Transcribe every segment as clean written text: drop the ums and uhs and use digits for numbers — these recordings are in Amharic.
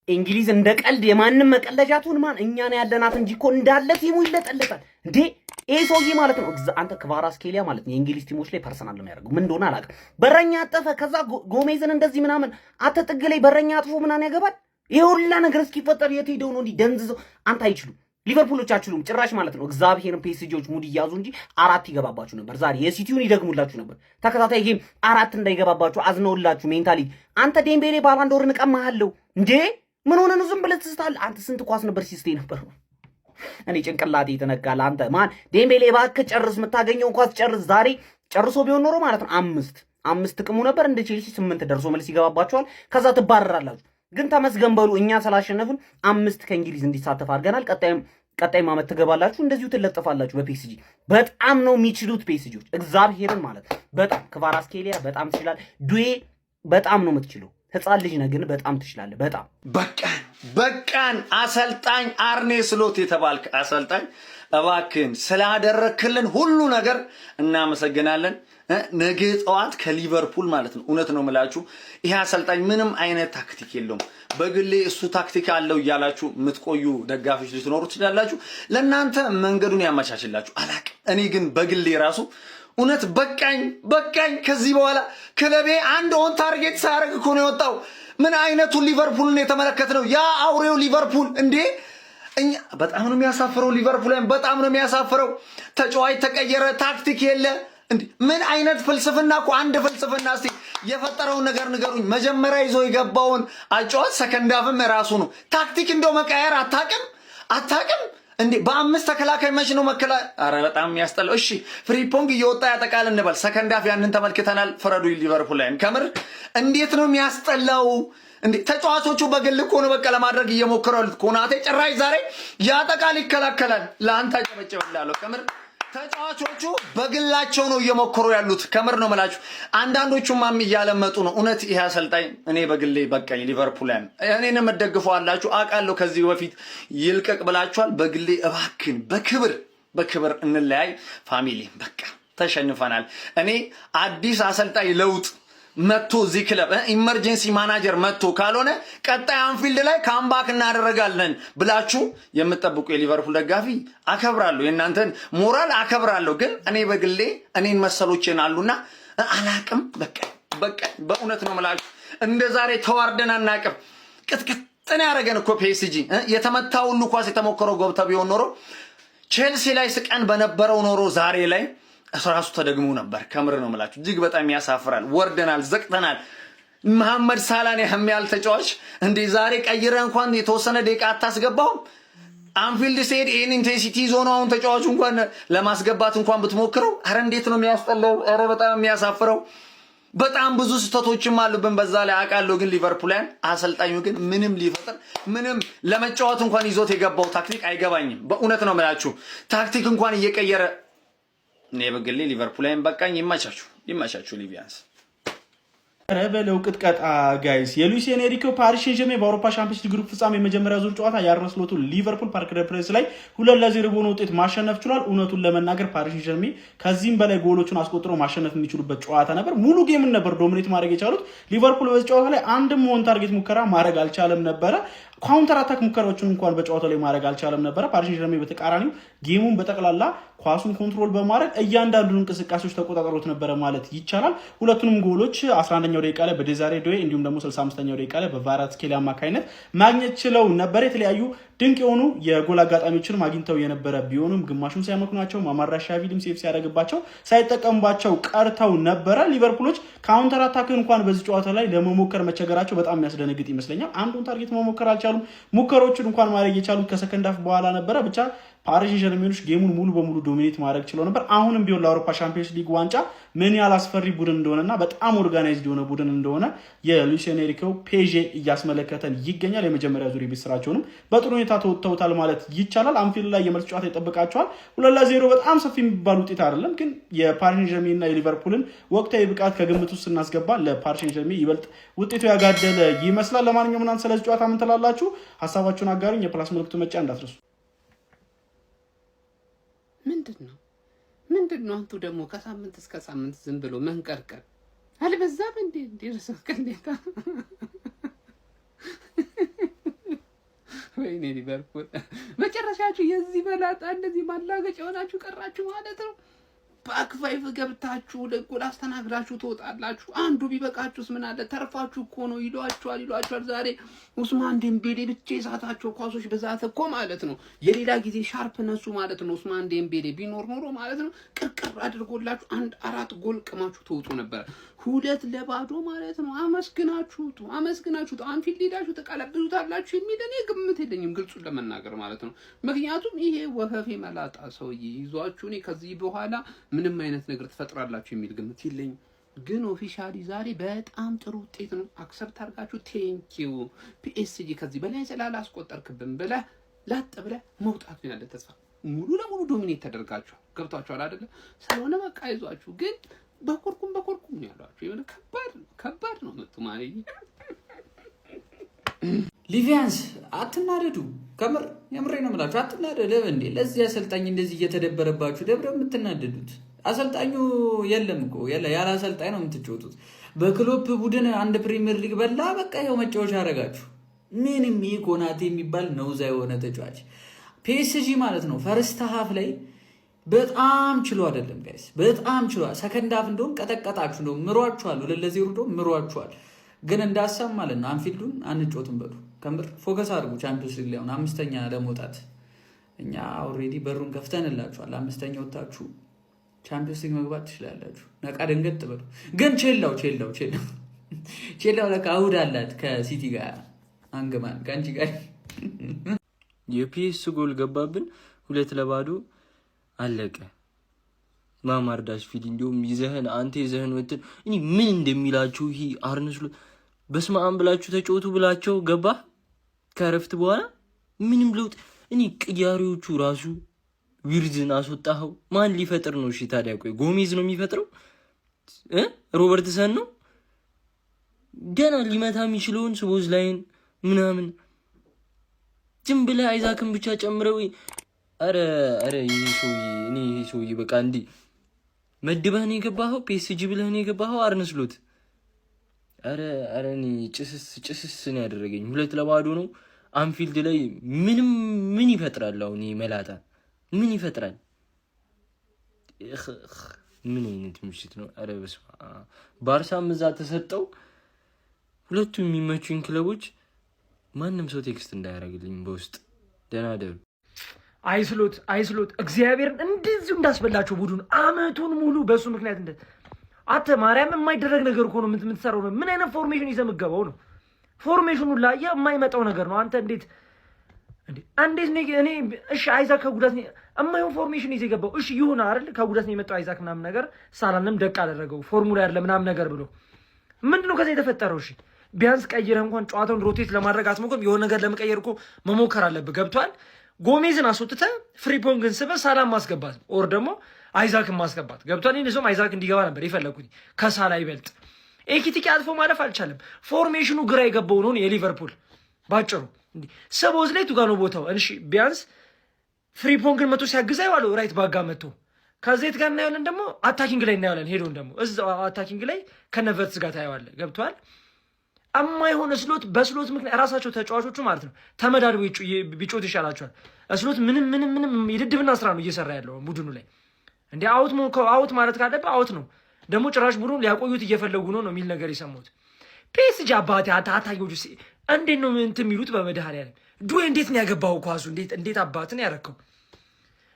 እንግሊዝ እንደ ቀልድ የማንም መቀለጃቱን ማን እኛን ያለናት እንጂ እኮ እንዳለ ቲሙ ይለጠለጣል እንዴ ይሄ ሰውዬ ማለት ነው። አንተ ክቫራትስኬሊያ ማለት ነው የእንግሊዝ ቲሞች ላይ ፐርሰናል ነው የሚያደርገው። ምን እንደሆነ አላውቅም። በረኛ አጠፈ፣ ከዛ ጎሜዝን እንደዚህ ምናምን አተጥግ ላይ በረኛ አጥፎ ምናምን ያገባል። ይሄ ሁላ ነገር እስኪፈጠር የት ሄደው ነው እንዲህ ደንዝዘው? አንተ አይችሉም፣ ሊቨርፑሎች አችሉም ጭራሽ ማለት ነው። እግዚአብሔርን ፔሲጂዎች ሙድ ይያዙ እንጂ 4 ይገባባችሁ ነበር። ዛሬ የሲቲውን ይደግሙላችሁ ነበር። ተከታታይ ጌም 4 እንዳይገባባችሁ አዝነውላችሁ ሜንታሊ። አንተ ዴምቤሌ ባላንዶርን እቀማሃለሁ እንዴ ምን ሆነ ነው ዝም ብለህ ትስታለህ? አንተ ስንት ኳስ ነበር ሲስቴ ነበር? እኔ ጭንቅላቴ የተነካለ። አንተ ማን ዴምቤሌ እባክህ ጨርስ፣ የምታገኘውን ኳስ ጨርስ። ዛሬ ጨርሶ ቢሆን ኖሮ ማለት ነው 5 ጥቅሙ ነበር። እንደ ቼልሲ 8 ደርሶ መልስ ይገባባችኋል። ከዛ ትባረራላችሁ። ግን ተመስገን በሉ እኛ ስላሸነፍን 5 ከእንግሊዝ እንዲሳተፍ አድርገናል። ቀጣይ ማመት ትገባላችሁ፣ እንደዚሁ ትለጥፋላችሁ በፒኤስጂ። በጣም ነው የሚችሉት ፒኤስጂዎች እግዚአብሔርን ማለት ነው። በጣም ክቫራትስኬሊያ በጣም ትችላል። ዱዌ በጣም ነው የምትችለው። ህፃን ልጅ ነህ ግን በጣም ትችላለህ። በጣም በቃን። አሰልጣኝ አርኔ ስሎት የተባልክ አሰልጣኝ እባክህን ስላደረክልን ሁሉ ነገር እናመሰግናለን። ነገ ጠዋት ከሊቨርፑል ማለት ነው እውነት ነው የምላችሁ ይሄ አሰልጣኝ ምንም አይነት ታክቲክ የለውም። በግሌ እሱ ታክቲክ አለው እያላችሁ የምትቆዩ ደጋፊዎች ልትኖሩ ትችላላችሁ። ለእናንተ መንገዱን ያመቻችላችሁ አላቅ። እኔ ግን በግሌ ራሱ እውነት በቃኝ። ከዚህ በኋላ ክለቤ አንድ ኦን ታርጌት ሳያደርግ እኮ ነው የወጣው። ምን አይነቱ ሊቨርፑልን የተመለከትነው? ያ አውሬው ሊቨርፑል እንዴ! እኛ በጣም ነው የሚያሳፍረው። ሊቨርፑልን በጣም ነው የሚያሳፍረው። ተጫዋች ተቀየረ፣ ታክቲክ የለ እንዴ! ምን አይነት ፍልስፍና እኮ አንድ ፍልስፍና። እስቲ የፈጠረውን ነገር ንገሩኝ። መጀመሪያ ይዞ የገባውን አጫዋች ሰከንድ አፍም ራሱ ነው። ታክቲክ እንደው መቀየር አታቅም እንዴ? በ5 ተከላካይ መች ነው መከላ? አረ በጣም ያስጠላው። እሺ ፍሪፖንግ እየወጣ ያጠቃል እንበል። ሰከንድ አፍ ያንን ተመልክተናል። ፍረዱ ሊቨርፑል ላይ ከምር እንዴት ነው የሚያስጠላው እንዴ! ተጫዋቾቹ በግል እኮ ነው በቃ ለማድረግ እየሞከሩ ያሉት። ኮናቴ ጭራሽ ዛሬ ያጠቃል ይከላከላል። ለአንተ አጨበጨብላለሁ ከምር። ተጫዋቾቹ በግላቸው ነው እየሞከሩ ያሉት። ከምር ነው መላችሁ። አንዳንዶቹም እያለመጡ ነው። እውነት ይሄ አሰልጣኝ እኔ በግሌ በቃኝ። ሊቨርፑልን እኔንም ደግፈው አላችሁ አውቃለሁ። ከዚህ በፊት ይልቀቅ ብላችኋል። በግሌ እባክን በክብር እንለያይ ፋሚሊ። በቃ ተሸንፈናል። እኔ አዲስ አሰልጣኝ ለውጥ መጥቶ እዚህ ክለብ ኢመርጀንሲ ማናጀር መጥቶ ካልሆነ ቀጣይ አንፊልድ ላይ ካምባክ እናደርጋለን ብላችሁ የምትጠብቁ የሊቨርፑል ደጋፊ አከብራለሁ፣ የእናንተን ሞራል አከብራለሁ። ግን እኔ በግሌ እኔን መሰሎችን አሉና አላቅም። በቃ በእውነት ነው የምላችሁ እንደ ዛሬ ተዋርደን አናቅም። ቅጥቅጥን ያደረገን እኮ ፒኤስጂ የተመታ ሁሉ ኳስ የተሞከረው ገብታ ቢሆን ኖሮ ቼልሲ ላይ ስቀን በነበረው ኖሮ ዛሬ ላይ ራሱ ተደግሞ ነበር። ከምር ነው የምላችሁ እጅግ በጣም ያሳፍራል። ወርደናል፣ ዘቅተናል። መሐመድ ሳላን የሚያል ተጫዋች እንዴ ዛሬ ቀይረ እንኳን የተወሰነ ደቂቃ አታስገባውም? አንፊልድ ስቴድ ይሄን ኢንቴንሲቲ ዞን አሁን ተጫዋቹ እንኳን ለማስገባት እንኳን ብትሞክረው አረ እንዴት ነው የሚያስጠላው! አረ በጣም የሚያሳፍረው። በጣም ብዙ ስህተቶችም አሉብን በዛ ላይ አውቃለሁ። ግን ሊቨርፑልን አሰልጣኙ ግን ምንም ሊፈጥር ምንም ለመጫወት እንኳን ይዞት የገባው ታክቲክ አይገባኝም። በእውነት ነው የምላችሁ ታክቲክ እንኳን እየቀየረ እኔ በግሌ ሊቨርፑልን በቃኝ። ይመቻችሁ ሊቪያንስ ረበለው ቅጥቀጣ ጋይስ የሉዊስ ኤንሪኬ ፓሪስ ሴንጀርሜን በአውሮፓ ሻምፒዮንስ ሊግ ግሩፕ ፍጻሜ የመጀመሪያ ዙር ጨዋታ የአርነ ስሎቱ ሊቨርፑል ፓርክ ደ ፕሬንስ ላይ 2-0 በሆነ ውጤት ማሸነፍ ችሏል። እውነቱን ለመናገር ፓሪስ ሴንጀርሜን ከዚህም በላይ ጎሎቹን አስቆጥሮ ማሸነፍ የሚችሉበት ጨዋታ ነበር። ሙሉ ጌምን ነበር ዶሚኔት ማድረግ የቻሉት። ሊቨርፑል በዚህ ጨዋታ ላይ አንድም ኦን ታርጌት ሙከራ ማድረግ አልቻለም ነበረ። ካውንተር አታክ ሙከራዎችን እንኳን በጨዋታው ላይ ማድረግ አልቻለም ነበረ። ፓሪስ ሴንጀርሜን በተቃራኒው ጌሙን በጠቅላላ ኳሱን ኮንትሮል በማድረግ እያንዳንዱን እንቅስቃሴዎች ተቆጣጣሮት ነበረ ማለት ይቻላል። ሁለቱንም ጎሎች 11ኛው ደቂቃ ላይ በዴዛሬ ዶዌ እንዲሁም ደግሞ 65ኛው ደቂቃ ላይ በክቫራትስኬሊያ አማካኝነት ማግኘት ችለው ነበር። የተለያዩ ድንቅ የሆኑ የጎል አጋጣሚዎችን አግኝተው የነበረ ቢሆኑም ግማሹን ሳይመክኗቸው ማማራሻቪልም ሴፍ ሲያደርግባቸው ሳይጠቀምባቸው ቀርተው ነበረ። ሊቨርፑሎች ካውንተር አታክን እንኳን በዚህ ጨዋታ ላይ ለመሞከር መቸገራቸው በጣም የሚያስደነግጥ ይመስለኛል። አንዱን ታርጌት መሞከር አልቻሉም። ሙከሮቹን እንኳን ማድረግ የቻሉት ከሰከንድ አፍ በኋላ ነበረ። ብቻ ፓሪስ ሴንጀርሜኖች ጌሙን ሙሉ በሙሉ ዶሚኔት ማድረግ ችለው ነበር። አሁንም ቢሆን ለአውሮፓ ሻምፒዮንስ ሊግ ዋንጫ ምን ያህል አስፈሪ ቡድን እንደሆነና በጣም ኦርጋናይዝድ የሆነ ቡድን እንደሆነ የሉዊስ ኤንሪኬ ፔዤ እያስመለከተን ይገኛል። የመጀመሪያ ዙር ቤት ስራቸውንም በጥሩ ሁኔታ ተወጥተውታል ማለት ይቻላል። አንፊልድ ላይ የመልስ ጨዋታ ይጠብቃቸዋል። 2-0 በጣም ሰፊ የሚባል ውጤት አይደለም፣ ግን የፓሪስ ሴንጀርሜንና የሊቨርፑልን ወቅታዊ ብቃት ከግምት ውስጥ ስናስገባ ለፓሪስ ሴንጀርሜን ይበልጥ ውጤቱ ያጋደለ ይመስላል። ለማንኛውም እናንተ ስለዚህ ጨዋታ ምን ትላላችሁ? ሀሳባችሁን አጋሩኝ። የፕላስ ምልክቱ መጫን እንዳትረሱ። ምንድነው አንቱ ደግሞ ከሳምንት እስከ ሳምንት ዝም ብሎ መንቀርቀር አልበዛም እንዴ? እንዲርሰው ከኔታ ወይኔ ሊቨርፑል መጨረሻችሁ የዚህ በላጣ እንደዚህ ማላገጫ ሆናችሁ ቀራችሁ ማለት ነው። ባክ5 ገብታችሁ ለጎል አስተናግዳችሁ ትወጣላችሁ። አንዱ ቢበቃችሁስ ምን አለ ተርፋችሁ እኮ ነው ይሏችኋል። ዛሬ ኡስማን ዴምቤሌ ብቻ የሳታቸው ኳሶች ብዛት እኮ ማለት ነው የሌላ ጊዜ ሻርፕ ነሱ ማለት ነው። ኡስማን ዴምቤሌ ቢኖር ኖሮ ማለት ነው ቅርቅር አድርጎላችሁ 4 ጎል ቅማችሁ ትወጡ ነበር። 2-0 ማለት ነው። አመስግናችሁ አንፊልድ ሄዳችሁ ተቀለብዙታላችሁ የሚል እኔ ግምት የለኝም ግልጹን ለመናገር ማለት ነው። ምክንያቱም ይሄ ወፈፌ መላጣ ሰውዬ ይዟችሁ እኔ ከዚህ በኋላ ምንም አይነት ነገር ትፈጥራላችሁ የሚል ግምት የለኝም። ግን ኦፊሻሊ ዛሬ በጣም ጥሩ ውጤት ነው። አክሰፕት አድርጋችሁ ቴንኪው ፒኤስጂ ከዚህ በላይ ስላላስቆጠርክብን ብለህ ላጥ ብለህ መውጣት ነው ያለ ተስፋ። ሙሉ ለሙሉ ዶሚኔት ተደርጋችኋል። ገብቷችኋል አይደለ? ስለሆነ በቃ ይዟችሁ ግን በኮርኩም ነው ያሏችሁ። የሆነ ከባድ ነው መጡ ማለት ሊቪያንስ አትናደዱ። ከምር የምሬ ነው የምላችሁ አትናደዱ። እንዴ ለዚህ አሰልጣኝ እንደዚህ እየተደበረባችሁ ደብረ የምትናደዱት? አሰልጣኙ የለም እኮ ያለ አሰልጣኝ ነው የምትጫወቱት። በክሎፕ ቡድን አንድ ፕሪሚየር ሊግ በላ በቃ ይኸው መጫወቻ አረጋችሁ። ምንም ኮናቴ የሚባል ነውዛ የሆነ ተጫዋች ፒኤስጂ ማለት ነው። ፈርስት ሃፍ ላይ በጣም ችሎ አይደለም ጋይስ፣ በጣም ችሎ። ሰከንድ ሃፍ እንደውም ቀጠቀጣችሁ፣ እንደውም ምሯችኋል፣ 2-0 እንደውም ምሯችኋል። ግን እንዳሰብ ማለት ነው አንፊልዱን አንጮትም በሉ። ከምር ፎከስ አድርጉ። ቻምፒዮንስ ሊግ ላይ አሁን 5ኛ ለመውጣት እኛ ኦልሬዲ በሩን ከፍተንላችኋል። 5ኛ ወጣችሁ ቻምፒዮንስ ሊግ መግባት ትችላላችሁ። ነቃ ደንገጥ በሉ። ግን ቼላው ለካ እሑድ አላት ከሲቲ ጋር አንገማን ካንቺ ጋር የፒኤስ ጎል ገባብን 2-0 አለቀ። ማማርዳሽቪሊ እንዲሁም ይዘህን ወጥተን እኔ ምን እንደሚላችሁ ይሄ አርነ ስሎት በስመ አብ ብላችሁ ተጫወቱ ብላቸው ገባ። ከረፍት በኋላ ምንም ለውጥ እኔ ቅያሪዎቹ ራሱ ዊርዝን አስወጣኸው ማን ሊፈጥር ነው? እሺ ታዲያ ቆይ ጎሜዝ ነው የሚፈጥረው? ሮበርትሰን ነው ገና ሊመታ የሚችለውን ስቦዝ ላይን ምናምን ዝም ብለህ አይዛክን ብቻ ጨምረው። አረ ይሄ ሰውዬ በቃ እንዲህ መድበህ ነው የገባኸው? ፒኤስጂ ብለህ ነው የገባኸው? አርነ ስሎት አረ እኔ ጭስስ ነው ያደረገኝ። 2-0 ነው አንፊልድ ላይ ምን ይፈጥራል? አሁን ይሄ መላጣ ምን ይፈጥራል? ምን አይነት ምሽት ነው? አረ በስመ አብ። ባርሳም እዛ ተሰጠው። ሁለቱም የሚመቹኝ ክለቦች ማንም ሰው ቴክስት እንዳያደርግልኝ በውስጥ ደህና ደሩ። አይስሎት እግዚአብሔርን እንደዚሁ እንዳስበላቸው ቡድን አመቱን ሙሉ በሱ ምክንያት አተ ማርያም የማይደረግ ነገር እኮ ነው የምትሰራው ነው። ምን አይነት ፎርሜሽን ይዘህ የምትገባው ነው? ፎርሜሽኑ ላይ የማይመጣው ነገር ነው። አንተ እንዴት እኔ እሺ አይዛክ ከጉዳት ነው የማይሆን ፎርሜሽን ይዘህ የገባው። እሺ ይሁን አይደል ከጉዳት ነው የመጣው አይዛክ ምናምን ነገር ሳላንም ደቅ አደረገው ፎርሙላ አይደለም ምናምን ነገር ብሎ ምንድነው ከዛ የተፈጠረው? እሺ ቢያንስ ቀይረህ እንኳን ጨዋታውን ሮቴት ለማድረግ አትሞክርም? የሆነ ነገር ለመቀየር እኮ መሞከር አለብህ። ገብቷል? ጎሜዝን አስወጥተህ ፍሪፖንግን ስበህ ሳላም ማስገባት ኦር ደግሞ አይዛክን ማስገባት። ገብቷል? እኔም አይዛክ እንዲገባ ነበር የፈለኩት ከሳላ ይበልጥ። ኤኪቲኪ አጥፎ ማለፍ አልቻለም። ፎርሜሽኑ ግራ የገባው ነው የሊቨርፑል ባጭሩ። ሰቦዝ ላይ ቱጋ ነው ቦታው። እሺ ቢያንስ ፍሪፖንግን መቶ ሲያግዛ ይዋለው ራይት ባጋ መቶ ከዘይት ጋር እናያለን። ደግሞ አታኪንግ ላይ እናያለን። ሄዶን ደግሞ እዛው አታኪንግ ላይ ከነቨርትስ ጋር ታየዋለህ። ገብቷል? የማይሆን ስሎት በስሎት ምክንያት ራሳቸው ተጫዋቾቹ ማለት ነው ተመዳድበው ቢጮት ይሻላቸዋል። ስሎት ምንም የድድብና ስራ ነው እየሰራ ያለው ቡድኑ ላይ። እንደ አውት ማለት ካለበት አውት ነው። ደግሞ ጭራሽ ቡድኑ ሊያቆዩት እየፈለጉ ነው የሚል ነገር የሰማሁት። ፒኤስጂ አባቴ አታታዮቹ እንዴት ነው እንትን የሚሉት? በመድኃኒዓለም ዱዌ እንዴት ነው ያገባው ኳሱ? እንዴት አባትን ያረከው?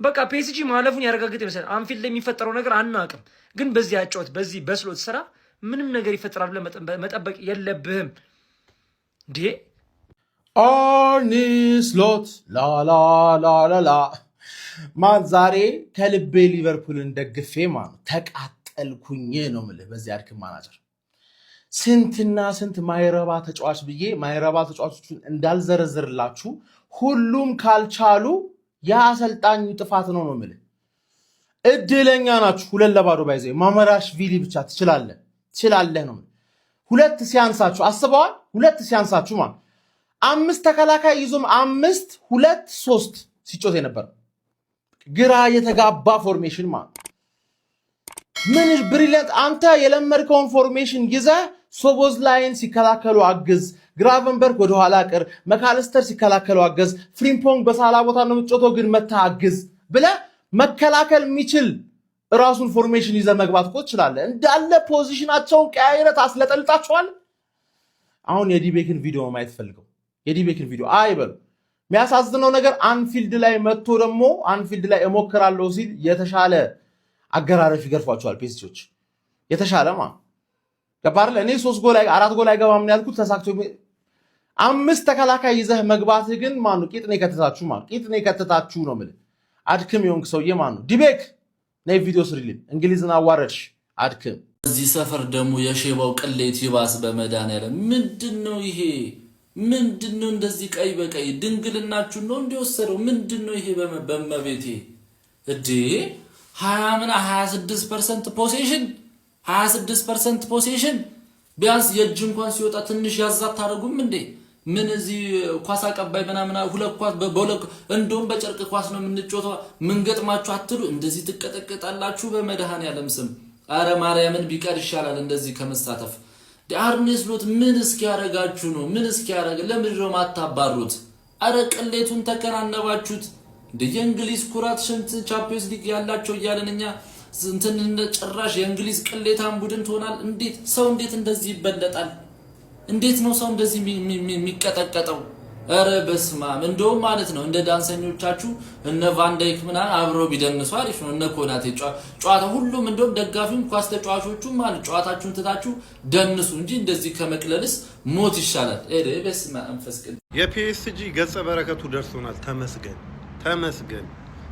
በቃ ፒኤስጂ ማለፉን ያረጋግጥ ይመስላል። አንፊልድ ላይ የሚፈጠረው ነገር አናውቅም፣ ግን በዚህ ያጫወት በዚህ በስሎት ስራ ምንም ነገር ይፈጠራል ብለህ መጠበቅ የለብህም። እንዴ አርኔ ስሎት ላላላላላ ማን ዛሬ ከልቤ ሊቨርፑልን ደግፌ ማለት ተቃጠልኩኝ ነው የምልህ። በዚህ አድክም ማናጀር ስንትና ስንት ማይረባ ተጫዋች ብዬ ማይረባ ተጫዋቾችን እንዳልዘረዝርላችሁ ሁሉም ካልቻሉ የአሰልጣኙ ጥፋት ነው የምልህ። እድለኛ ናችሁ 2-0 ባይዘ ማማርዳሽቪሊ ብቻ ትችላለህ ነው። 2 ሲያንሳችሁ አስበዋል። 2 ሲያንሳችሁ ማለት 5 ተከላካይ ይዞም 5-2-3 ሲጮት የነበረ ግራ የተጋባ ፎርሜሽን ማለት ምን ብሪሊያንት። አንተ የለመድከውን ፎርሜሽን ይዘህ ሶቦዝ ላይን ሲከላከሉ አግዝ፣ ግራቨንበርግ ወደ ኋላ ቅር፣ መካለስተር ሲከላከሉ አገዝ፣ ፍሪምፖንግ በሳላ ቦታ ነው የምትጮተው ግን መታ አግዝ ብለህ መከላከል የሚችል ራሱን ፎርሜሽን ይዘህ መግባት እኮ ትችላለህ። እንዳለ ፖዚሽናቸውን ቀያይረህ ታስለጠልጣቸዋል። አሁን የዲቤክን ቪዲዮ ማየት ፈልገው የዲቤክን ቪዲዮ አይበሉ። የሚያሳዝነው ነገር አንፊልድ ላይ መጥቶ ደግሞ አንፊልድ ላይ እሞክራለሁ ሲል የተሻለ አገራረፍ ይገርፏቸዋል ፔሲዎች የተሻለማ ገባርለ እኔ 3 ጎል 4 ጎል አይገባም ያልኩት ተሳክቶ 5 ተከላካይ ይዘህ መግባት ግን ማኑ ቂጥኔ ከተታችሁ ነው ማለት አድክም የሆንክ ሰውዬ ማኑ ዲቤክ ነይ ቪዲዮ ስሪልኝ እንግሊዝን አዋረድሽ አድክም። እዚህ ሰፈር ደግሞ የሼባው ቅሌት ይባስ በመድኃኒዓለም ምንድነው ይሄ? ምንድነው እንደዚህ ቀይ በቀይ ድንግልናችሁ ነው እንዲወሰደው? ምንድነው ይሄ? በመቤቴ እዴ 26% ፖሴሽን 26% ፖሴሽን ቢያንስ የእጅ እንኳን ሲወጣ ትንሽ ያዛት ታረጉም እንዴ? ምን እዚህ ኳስ አቀባይ ምናምን ሁለት ኳስ በሁለት እንደውም በጨርቅ ኳስ ነው የምንጮተው። ምን ገጥማችሁ አትሉ? እንደዚህ ትቀጠቀጣላችሁ በመድኃኒዓለም ስም። አረ ማርያምን ቢቀር ይሻላል እንደዚህ ከመሳተፍ። አርኔ ስሎት ምን እስኪያረጋችሁ ነው? ምን እስኪያረጋ ለምን ነው ማታባሩት? አረ ቅሌቱን ተከናነባችሁት። እንደ የእንግሊዝ ኩራት ሽንት ቻምፒየንስ ሊግ ያላቸው እያለንኛ እንትን ጭራሽ የእንግሊዝ ቅሌታን ቡድን ትሆናል። እንዴት ሰው እንዴት እንደዚህ ይበለጣል? እንዴት ነው ሰው እንደዚህ የሚቀጠቀጠው? አረ በስማም እንደውም ማለት ነው እንደ ዳንሰኞቻችሁ እነ ቫንዳይክ ምናምን አብረው ቢደንሱ አሪፍ ነው። እነ ኮናቴ ጨዋታ ሁሉም እንደውም ደጋፊም ኳስ ተጫዋቾቹም ማለት ጨዋታችሁን ትታችሁ ደንሱ እንጂ እንደዚህ ከመቅለልስ ሞት ይሻላል። አረ በስማም ፈስከን የፒኤስጂ ገጸ በረከቱ ደርሶናል። ተመስገን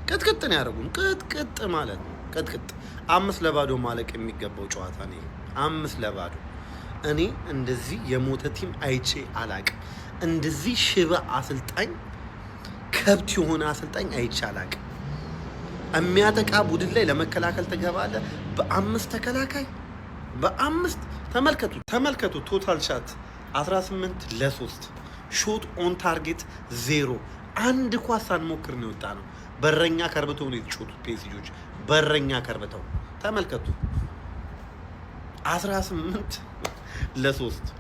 ቅጥቅጥን ያደርጉን ቅጥቅጥ ማለት ነው። ቅጥቅጥ 5-0 ማለቅ የሚገባው ጨዋታ ነው። 5-0 እኔ እንደዚህ የሞተ ቲም አይቼ አላቅም። እንደዚህ ሽባ አሰልጣኝ ከብት የሆነ አሰልጣኝ አይቼ አላቅም። የሚያጠቃ ቡድን ላይ ለመከላከል ተገባለ። በ5 ተከላካይ በ5 ተመልከቱ። ቶታል ሻት 18-3 ሾት ኦን ታርጌት 0 አንድ ኳስ ሳንሞክር ነው የወጣ ነው። በረኛ ከርብተው ነው የተጫወቱት ፔሲጆች። በረኛ ከርብተው ተመልከቱ። 18-3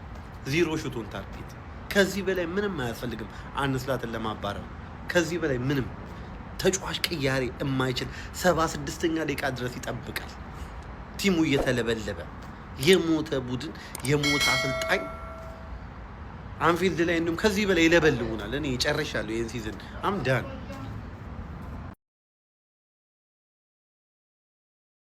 0 ሾት ኦን ታርጌት። ከዚህ በላይ ምንም አያስፈልግም። አንስላትን ለማባረር ከዚህ በላይ ምንም ተጫዋች ቅያሬ የማይችል 76ኛ ደቂቃ ድረስ ይጠብቃል። ቲሙ እየተለበለበ የሞተ ቡድን የሞተ አሰልጣኝ አንፊልድ ላይ እንደውም ከዚህ በላይ ይለበልቡናል። እኔ ጨርሻለሁ ይሄን ሲዝን አምዳን